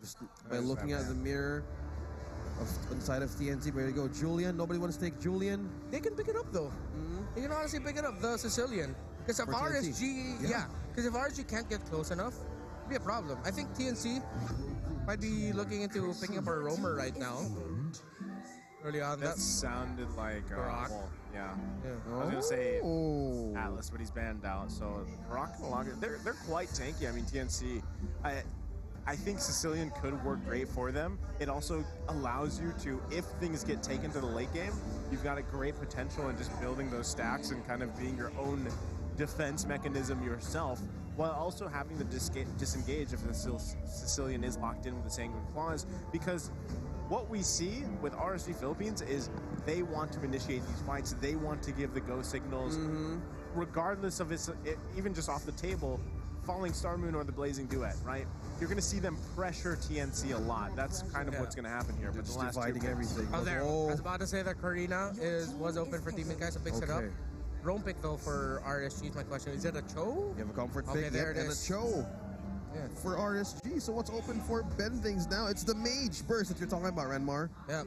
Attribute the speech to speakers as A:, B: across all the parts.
A: Just by looking at the mirror on the side of TNC, where you go, Julian. Nobody wants to take Julian.
B: They can pick it up though. They can honestly pick it up, the Sicilian. Because if
A: For TNC.
B: RSG, because if RSG can't get close enough, it'd be a problem. I think TNC might be looking into picking up a roamer right now. Early on,
C: that sounded like
B: Rock.
C: well, yeah. I was gonna say Atlas, but he's banned out. So Rock no longer. They're quite tanky. I mean, TNC. I think Sicilian could work great for them. It also allows you to, if things get taken to the late game, you've got a great potential in just building those stacks and kind of being your own defense mechanism yourself, while also having to disengage if the Sicilian is locked in with the Sanguine Claws. Because what we see with RSG Philippines is they want to initiate these fights. They want to give the go signals, regardless of it, even just off the table, Falling Star Moon or the Blazing Duet, right? You're going to see them pressure TNC a lot. That's kind of what's going to happen here. But the last
A: dividing everything.
B: Oh, there. I was about to say that Karina was open for Demon Guy, so picks it up. Roam pick though for RSG is my question. Is it a Cho?
A: You have a comfort pick.
B: Okay, there it
A: and
B: is.
A: a Cho for RSG. So what's open for Ben things now? It's the Mage Burst that you're talking about, Renmar.
B: Yeah.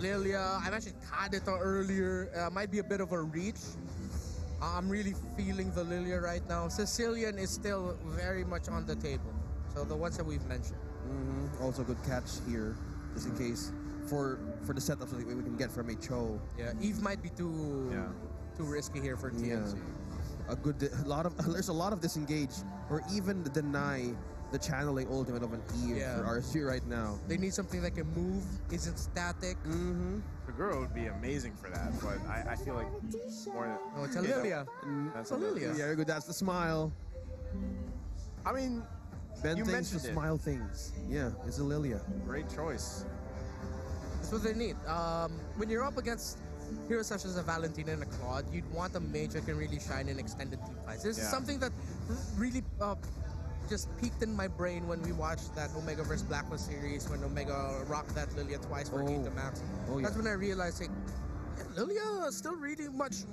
B: Lilia, I mentioned Kadita earlier. Might be a bit of a reach. I'm really feeling the Lilia right now. Sicilian is still very much on the table. So the ones that we've mentioned.
A: Also good catch here, just in case for the setup so that we can get from a Cho.
B: Yeah, Eve might be too risky here for TNC.
A: There's a lot of disengage or even deny the channeling ultimate of an Eve for RSG right now.
B: They need something that can move, isn't static.
C: Kagura would be amazing for that, but I feel like more.
B: Oh, it's a Lilia.
C: That's
B: a Lilia.
A: Yeah, good. That's the smile.
C: I mean,
A: Ben
C: you
A: things to
C: mentioned
A: smile things. Yeah, it's a Lilia.
C: Great choice.
B: That's what they need. When you're up against heroes such as a Valentina and a Claude, you'd want a mage that can really shine in extended team fights. This is something that really just peaked in my brain when we watched that Omega vs Blacklist series, when Omega rocked that Lilia twice for Gigantamax. That's when I realized, like, Lilia still really much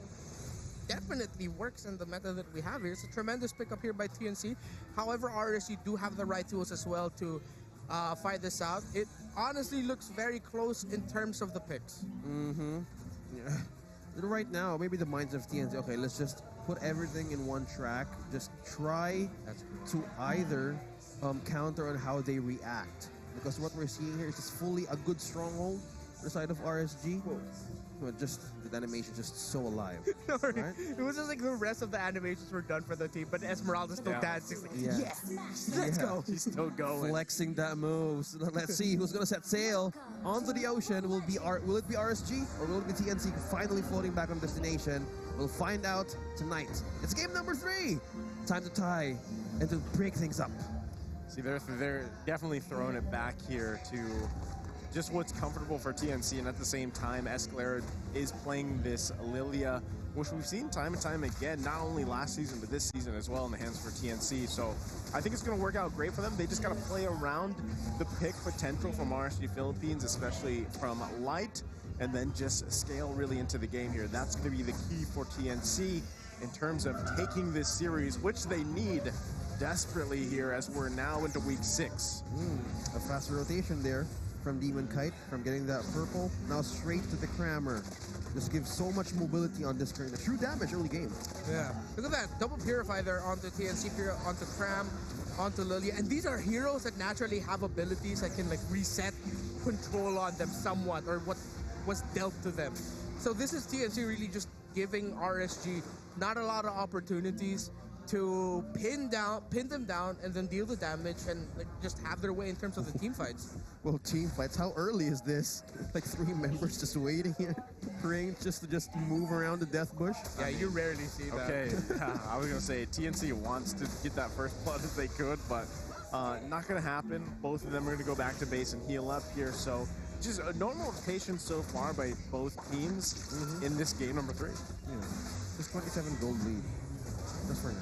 B: definitely works in the meta that we have here. It's a tremendous pickup here by TNC. However, RSG do have the right tools as well to fight this out. It honestly looks very close in terms of the picks.
A: Yeah. Right now, maybe the minds of TNC, okay, let's just put everything in one track. Just try to either counter on how they react. Because what we're seeing here is just fully a good stronghold on the side of RSG. But just the animation just so alive. Right?
B: It was just like the rest of the animations were done for the team, but Esmeralda's still dancing. Like, let's go.
C: He's still going.
A: Flexing that move. So let's see who's gonna set sail onto the ocean. Will it be RSG or will it be TNC finally floating back on destination? We'll find out tonight. It's game number 3. Time to tie and to break things up.
C: See, they're definitely throwing it back here to just what's comfortable for TNC, and at the same time, Escalera is playing this Lilia, which we've seen time and time again, not only last season, but this season as well in the hands for TNC. So I think it's going to work out great for them. They just got to play around the pick potential from RSG Philippines, especially from Light, and then just scale really into the game here. That's going to be the key for TNC in terms of taking this series, which they need desperately here as we're now into week 6.
A: A fast rotation there from Demon Kite, from getting that purple, now straight to the Crammer. Just gives so much mobility on this current. The true damage early game.
B: Yeah, look at that. Double Purify there onto TNC, onto Cram, onto Lilia. And these are heroes that naturally have abilities that can like reset control on them somewhat, or what was dealt to them. So this is TNC really just giving RSG not a lot of opportunities to pin them down and then deal the damage and like, just have their way in terms of the team fights.
A: Well, team fights, how early is this? Like 3 members just waiting here, praying just to move around the death bush?
B: Yeah, you rarely see that.
C: Okay, I was going to say TNC wants to get that first blood if they could, but not going to happen. Both of them are going to go back to base and heal up here, so just a normal rotation so far by both teams in this game number 3.
A: Yeah, just 27 gold lead. Just for now.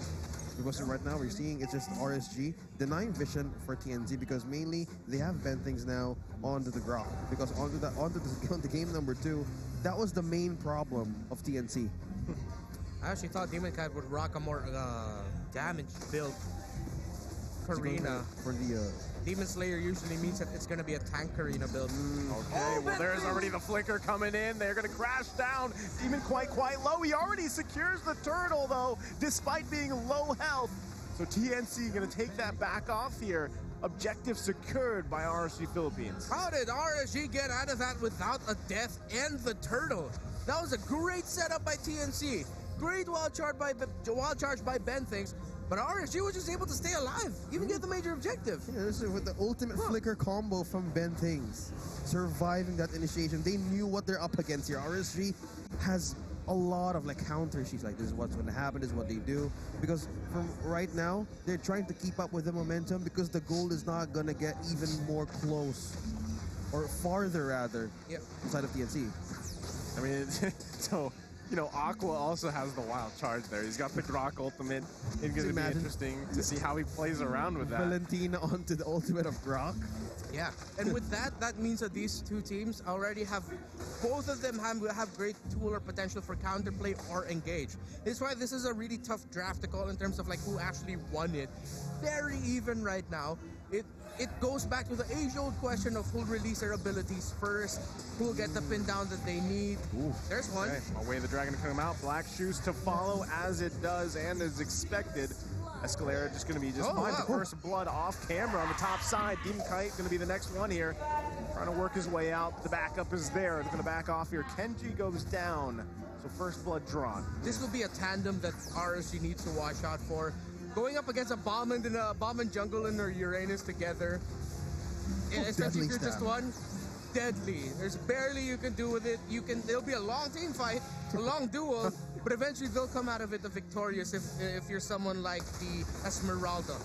A: Because right now we're seeing it's just RSG denying vision for TNC because mainly they have bent things now onto the Grok. Because onto the game number 2, that was the main problem of TNC.
B: I actually thought Demon Kite would rock a more damage build. Karina.
A: For the
B: Demon Slayer usually means that it's going to be a tank Karina build.
C: Okay, well there's already the flicker coming in. They're going to crash down. Demon quite low. He already secures the turtle though, despite being low health. So TNC going to take that back off here. Objective secured by RSG Philippines.
B: How did RSG get out of that without a death and the turtle? That was a great setup by TNC. Great wild charge by Ben Things. But RSG was just able to stay alive, even get the major objective.
A: Yeah, this is with the ultimate flicker combo from Ben Things. Surviving that initiation. They knew what they're up against here. RSG has a lot of like counters. She's like, this is what's going to happen, this is what they do. Because from right now, they're trying to keep up with the momentum because the goal is not going to get even more close. Or farther, rather, inside of TNC.
C: I mean, so... You know, Aqua also has the wild charge there. He's got the Grok ultimate. It's going to be interesting to see how he plays around with that.
A: Valentina onto the ultimate of Grok.
B: Yeah, and with that means that these two teams already have, both of them have great tool or potential for counterplay or engage. It's why this is a really tough draft to call in terms of like who actually won it. Very even right now. It goes back to the age-old question of who'll release their abilities first, who'll get the pin down that they need.
C: Ooh.
B: There's one.
C: Okay. Away the dragon to come out. Black shoes to follow as it does and as expected. Escalera just going to be just fine. The first blood off camera on the top side. Demon Kite going to be the next one here. Trying to work his way out. The backup is there. It's going to back off here. Kenji goes down. So first blood drawn.
B: This will be a tandem that RSG needs to watch out for. Going up against a bomb and jungle and a Uranus together, especially if you're just one, deadly. There's barely you can do with it. It'll be a long team fight, a long duel, but eventually they'll come out of it the victorious if you're someone like the Esmeralda.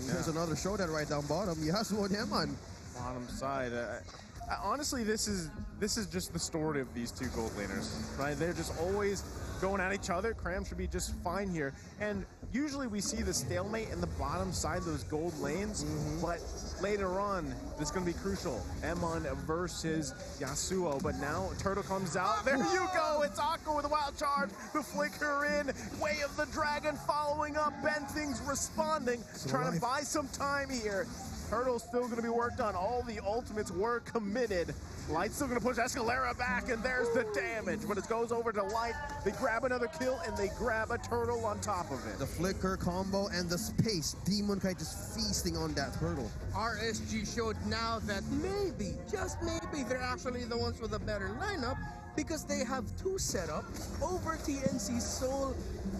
A: There's another showdown right down bottom. Yasuo and Eman.
C: Bottom side. Honestly, this is just the story of these two gold laners, right? They're just always going at each other. Cram should be just fine here. And usually we see the stalemate in the bottom side, those gold lanes, but later on, this is going to be crucial. Emon versus Yasuo, but now Turtle comes out. There you go, it's Aqua with a wild charge, the flicker in, Way of the Dragon following up, Ben Things responding, trying to buy some time here. Turtle's still going to be worked on. All the ultimates were committed. Light's still going to push Escalera back, and there's the damage. But it goes over to Light. They grab another kill, and they grab a turtle on top of it.
A: The flicker combo and the space. Demon Kite just feasting on that turtle.
B: RSG showed now that maybe, just maybe, they're actually the ones with a better lineup because they have two setups over TNC's sole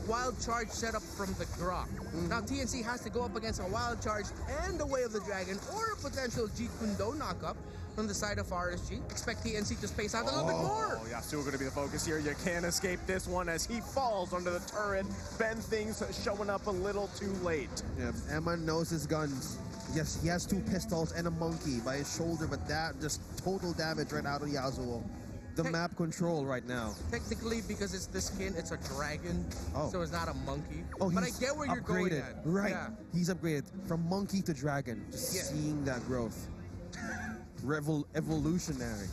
B: wild charge setup from the Grok. Now TNC has to go up against a wild charge and the Way of the Dragon or a potential Jeet Kune Do knockup from the side of RSG. Expect TNC to space out a little bit more.
C: Oh, Yasuo going to be the focus here. You can't escape this one as he falls under the turret. Ben Things showing up a little too late.
A: Yeah, Eman knows his guns. Yes, he has two pistols and a monkey by his shoulder, but that just total damage right out of Yasuo. The map control right now.
B: Technically, because it's the skin, it's a dragon, so it's not a monkey.
A: Oh,
B: but I get where you're going at.
A: Right,
B: Yeah.
A: he's upgraded from monkey to dragon. Just seeing that growth. Evolutionary.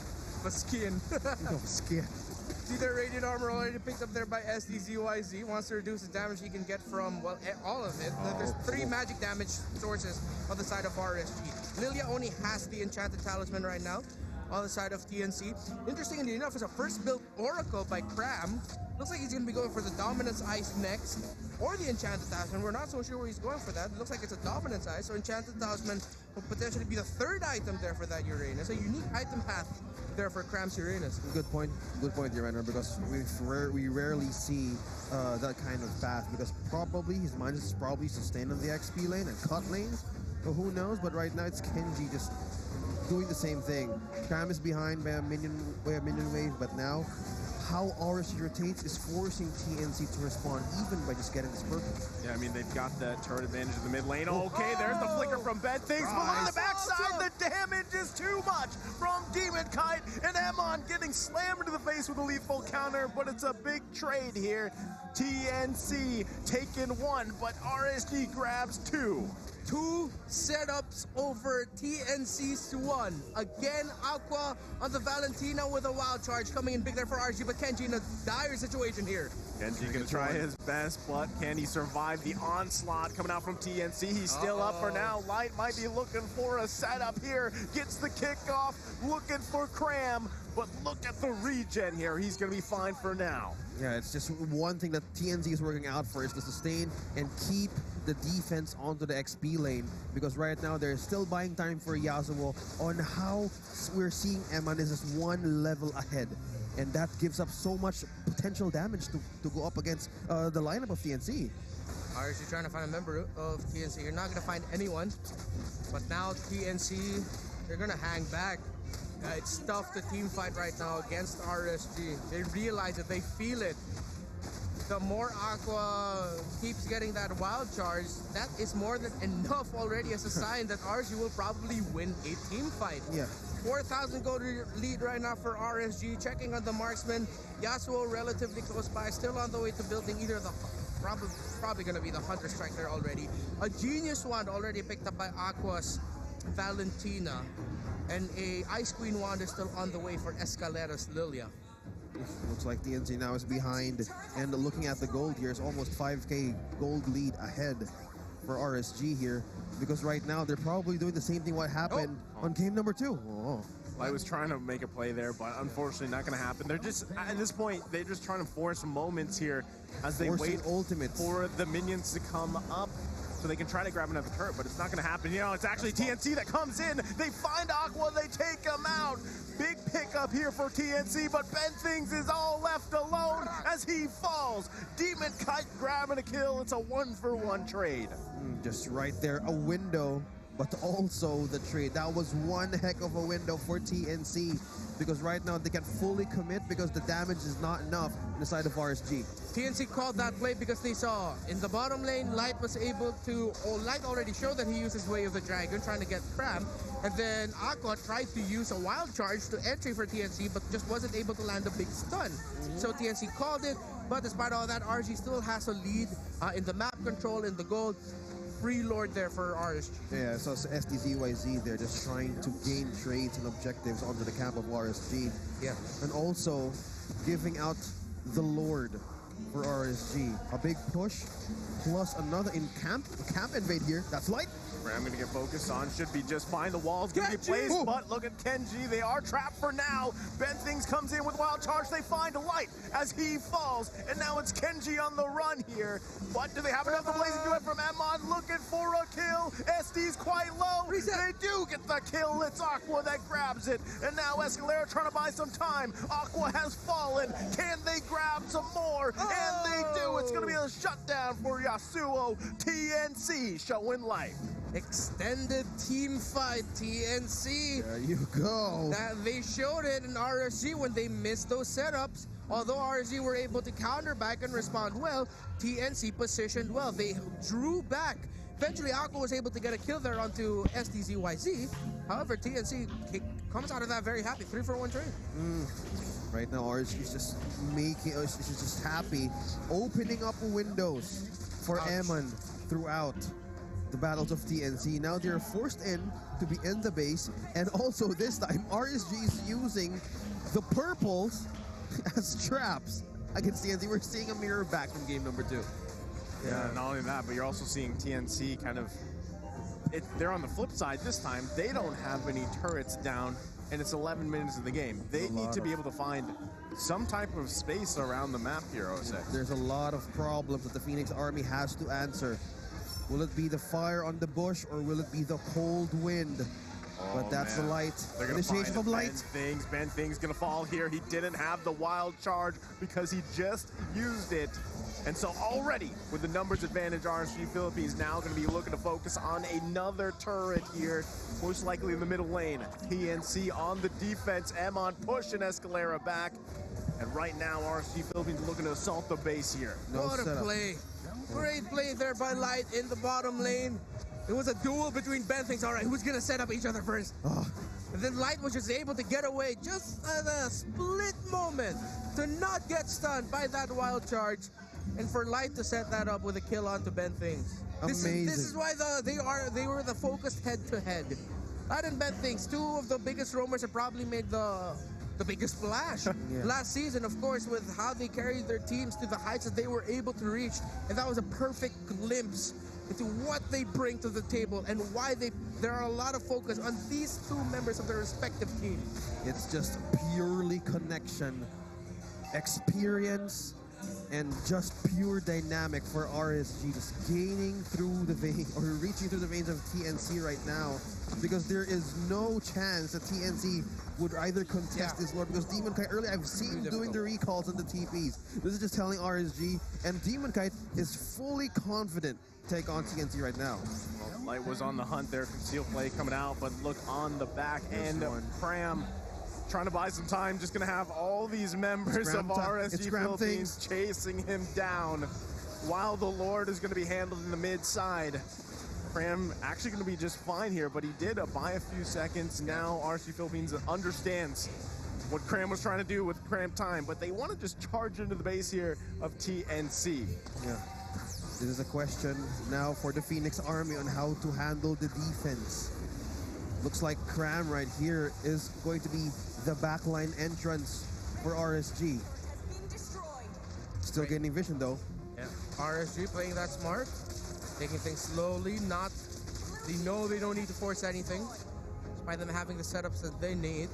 B: The skin.
A: No, skin.
B: See their radiant armor already picked up there by SDZYZ. Wants to reduce the damage he can get from, well, all of it. There's 3 magic damage sources on the side of RSG. Lilia only has the Enchanted Talisman right now on the side of TNC. Interestingly enough, it's a first built Oracle by Cram. Looks like he's going to be going for the Dominance Ice next, or the Enchanted Talisman. We're not so sure where he's going for that. It looks like it's a Dominance Ice, so Enchanted Talisman will potentially be the 3rd item there for that Uranus. A unique item path there for Cram's Uranus.
A: Good point, your Renner, because we rarely see that kind of path, because probably his mind is probably sustained on the XP lane and cut lanes, but who knows. But right now it's Kenji just doing the same thing. Cram is behind by a minion wave, but now how RSG rotates is forcing TNC to respond even by just getting this purple.
C: Yeah, I mean, they've got that turret advantage in the mid lane. Okay, there's the flicker from Ben Things, but on the backside, the damage is too much from Demon Kite, and Emon getting slammed into the face with a lethal counter, but it's a big trade here. TNC taking 1, but RSG grabs 2.
B: 2 setups over TNC's 1. Again, Aqua on the Valentina with a wild charge coming in big there for RSG, but Kenji in a dire situation here.
C: Kenji gonna try his best, but can he survive the onslaught coming out from TNC? He's still up for now. Light might be looking for a setup here. Gets the kickoff, looking for Cram, but look at the regen here. He's gonna be fine for now.
A: Yeah, it's just one thing that TNC is working out for is to sustain and keep the defense onto the XP lane, because right now they're still buying time for Yasuo on how we're seeing Eman is just one level ahead. And that gives up so much potential damage to go up against the lineup of TNC.
B: RSG trying to find a member of TNC. You're not going to find anyone. But now TNC, they're going to hang back. It's tough to team fight right now against RSG. They realize it. They feel it. The more Aqua keeps getting that wild charge, that is more than enough already as a sign that RSG will probably win a team fight.
A: Yeah.
B: 4,000 gold lead right now for RSG. Checking on the marksman. Yasuo relatively close by, still on the way to building either the probably going to be the Hunter Strike there already. A Genius Wand already picked up by Aqua's Valentina. And a Ice Queen Wand is still on the way for Escalera's Lilia.
A: Looks like TNC now is behind, and looking at the gold here, it's almost 5k gold lead ahead for RSG here, because right now they're probably doing the same thing what happened on game number 2.
C: I was trying to make a play there, but unfortunately not going to happen. They're just, at this point, they're just trying to force moments here as they wait for the minions to come up so they can try to grab another turret, but it's not going to happen. You know, it's actually TNC that comes in. They find Aqua, they take him out. Big pickup here for TNC, but Ben Things is all left alone as he falls. Demon Kite grabbing a kill. It's a 1-for-1 trade.
A: Just right there, a window, but also the trade. That was one heck of a window for TNC, because right now they can fully commit because the damage is not enough on the side of RSG.
B: TNC called that play because they saw in the bottom lane, Light was able to, Light already showed that he uses Way of the Dragon, trying to get Cram, and then Aqua tried to use a wild charge to entry for TNC, but just wasn't able to land a big stun. So TNC called it, but despite all that, RSG still has a lead in the map control, in the gold. Free Lord there for RSG.
A: Yeah, so SDZYZ there just trying to gain trades and objectives onto the camp of RSG.
B: Yeah.
A: And also giving out the Lord for RSG. A big push, plus another camp invade here. That's Light.
C: I'm going to get focused on. Should be just fine. The wall's going to be placed, but look at Kenji. They are trapped for now. Ben Things comes in with wild charge. They find Light as he falls, and now it's Kenji on the run here. But do they have enough to blaze into it from Emon? Looking for a kill. SD's quite low. They do get the kill. It's Aqua that grabs it, and now Escalera trying to buy some time. Aqua has fallen. Can they grab some more? And they do. It's going to be a shutdown for Yasuo. TNC showing life.
B: Extended team fight, TNC.
A: There you go.
B: They showed it in RSG when they missed those setups. Although RSG were able to counter back and respond well, TNC positioned well. They drew back. Eventually, Aqua was able to get a kill there onto SDZYZ. However, TNC comes out of that very happy. 3-for-1 trade.
A: Right now, RSG is just she's just happy, opening up windows for Eman throughout the battles of TNC. Now they're forced in to be in the base, and also this time RSG is using the purples as traps against TNC. We're seeing a mirror back from game number 2.
C: Yeah, not only that, but you're also seeing TNC kind of, they're on the flip side this time. They don't have any turrets down, and it's 11 minutes of the game. They need to be able to find some type of space around the map here, O6.
A: There's a lot of problems that the Phoenix Army has to answer. Will it be the fire on the bush, or will it be the cold wind? But that's the Light. Initiation of Light.
C: Ben Things gonna fall here. He didn't have the wild charge because he just used it. And so already, with the numbers advantage, RSG Philippines now going to be looking to focus on another turret here, most likely in the middle lane. TNC on the defense, Emon pushing Escalera back. And right now, RSG Philippines looking to assault the base here.
B: What a play. Great play there by Light in the bottom lane. It was a duel between Ben Things. All right, who's going to set up each other first? And then Light was just able to get away just at a split moment to not get stunned by that wild charge. and for Light to set that up with a kill onto Ben Things.
A: Amazing.
B: This is why they were the focused head-to-head. Light and Ben Things, two of the biggest roamers, have probably made the biggest splash last season, of course, with how they carried their teams to the heights that they were able to reach. And that was a perfect glimpse into what they bring to the table and why there are a lot of focus on these two members of their respective teams.
A: It's just purely connection, experience, and just pure dynamic for RSG, just gaining through the vein or reaching through the veins of TNC right now, because there is no chance that TNC would either contest this Lord, because Demon Kite earlier I've seen doing the recalls on the TPs. This is just telling RSG, and Demon Kite is fully confident to take on TNC right now.
C: Well, Light was on the hunt there, conceal play coming out, but look on the back end of Cram. Trying to buy some time, just going to have all these members of RSG Philippines chasing him down, while the Lord is going to be handled in the mid side. Cram actually going to be just fine here, but he did buy a few seconds. Now RSG Philippines understands what Cram was trying to do with Cram time, but they want to just charge into the base here of TNC.
A: Yeah. This is a question now for the Phoenix Army on how to handle the defense. Looks like Cram right here is going to be the backline entrance for RSG. Still gaining vision though.
B: Yeah. RSG playing that smart, taking things slowly, they know they don't need to force anything. Despite them having the setups that they need,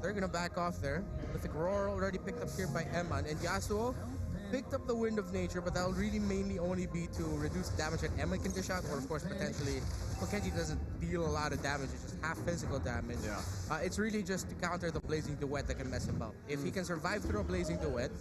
B: they're gonna back off there. Mythic Roar already picked up here by Eman, and Yasuo picked up the Wind of Nature, but that'll really mainly only be to reduce damage that Eman can dish out, or of course potentially, well, Kenji doesn't deal a lot of damage, it's just half physical damage.
C: Yeah.
B: It's really just to counter the Blazing Duet that can mess him up. If he can survive through a Blazing Duet,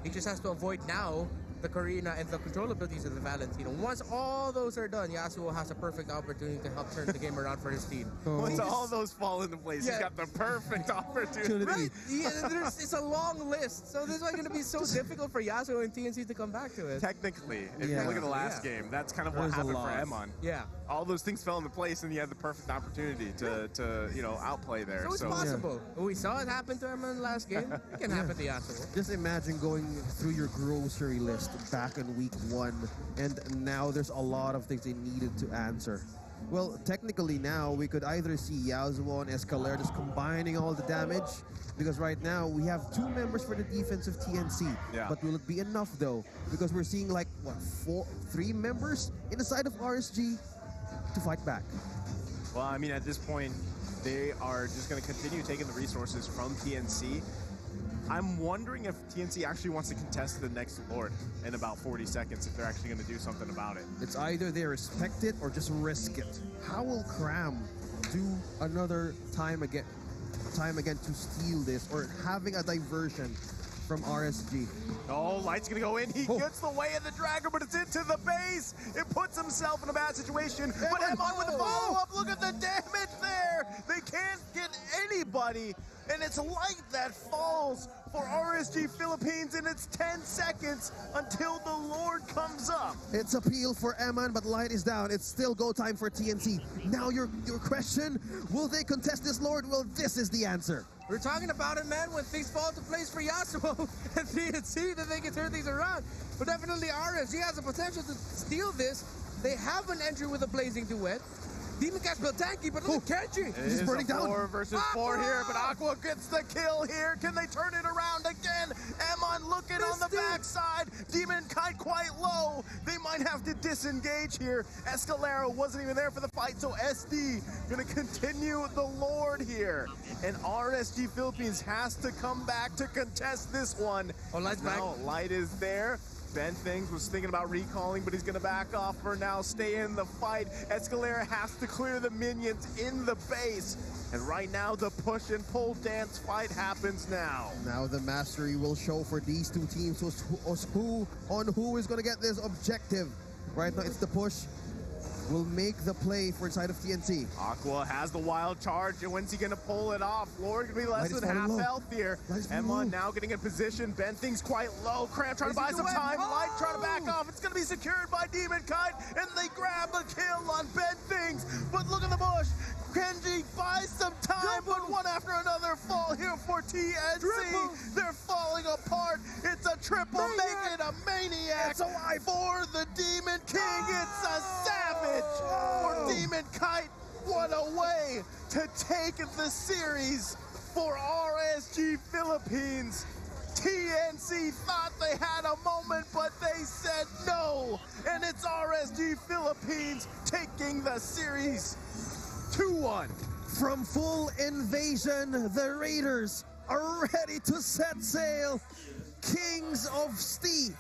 B: he just has to avoid now the Karina and the control abilities of the Valentino. Once all those are done, Yasuo has a perfect opportunity to help turn the game around for his team.
C: Once all those fall into place, he's got the perfect opportunity.
B: Right? Yeah, it's a long list, so this is going to be so difficult for Yasuo and TNC to come back to it.
C: Technically, if you look at the last game, that's kind of what happened for Emon.
B: Yeah.
C: All those things fell into place, and he had the perfect opportunity to outplay there.
B: So it's possible. We saw it happen to Emon last game. It can happen to Yasuo.
A: Just imagine going through your grocery list back in week 1, and now there's a lot of things they needed to answer. Well, technically now we could either see Yasuo and Escalera just combining all the damage, because right now we have 2 members for the defense of TNC.
C: Yeah.
A: But will it be enough though? Because we're seeing like, what, 3 members in the side of RSG to fight back.
C: Well, I mean, at this point, they are just going to continue taking the resources from TNC. I'm wondering if TNC actually wants to contest the next Lord in about 40 seconds, if they're actually going to do something about it.
A: It's either they respect it or just risk it. How will Cram do another time again to steal this, or having a diversion from RSG?
C: Oh, Light's gonna go in. He gets the way of the Dragger, but it's into the base. It puts himself in a bad situation. But Emon with the follow-up. Look at the damage there. They can't get anybody. And it's Light that falls for RSG Philippines, and it's 10 seconds until the Lord comes up.
A: It's a peel for Eman, but Light is down. It's still go time for TNC. Now your question, will they contest this Lord? Well, this is the answer.
B: We're talking about it, man, when things fall into place for Yasuo and TNC, that they can turn things around. But definitely RSG has the potential to steal this. They have an entry with a Blazing Duet. Demon Cash built tanky, but look at Kenji.
A: He's burning down.
C: 4 versus 4 here, but Aqua gets the kill here. Can they turn it around again? Emon looking on the backside. Demon Kite quite low. They might have to disengage here. Escalera wasn't even there for the fight, so SD gonna continue the Lord here. And RSG Philippines has to come back to contest this one.
B: Oh, Light's back.
C: Light is there. Ben Things was thinking about recalling, but he's going to back off for now, stay in the fight. Escalera has to clear the minions in the base. And right now, the push and pull dance fight happens now.
A: Now the mastery will show for these 2 teams who is going to get this objective. Right now, it's the push. Will make the play for the side of TNC.
C: Aqua has the wild charge, and when's he gonna pull it off? Lord gonna be less than half health here. Emma now getting in position. Ben Things quite low. Cram trying to buy some time. Light trying to back off. It's gonna be secured by Demon Kite, and they grab the kill on Ben Things. But look at the bush. Kenji buys some time, but one after another fall here for TNC. They're falling apart. It's a triple, make it a maniac.
A: It's alive.
C: For the Demon King. It's a savage. For Demon Kite, what a way to take the series for RSG Philippines. TNC thought they had a moment, but they said no. And it's RSG Philippines taking the series 2-1.
A: From full invasion, the Raiders are ready to set sail. Kings of Steve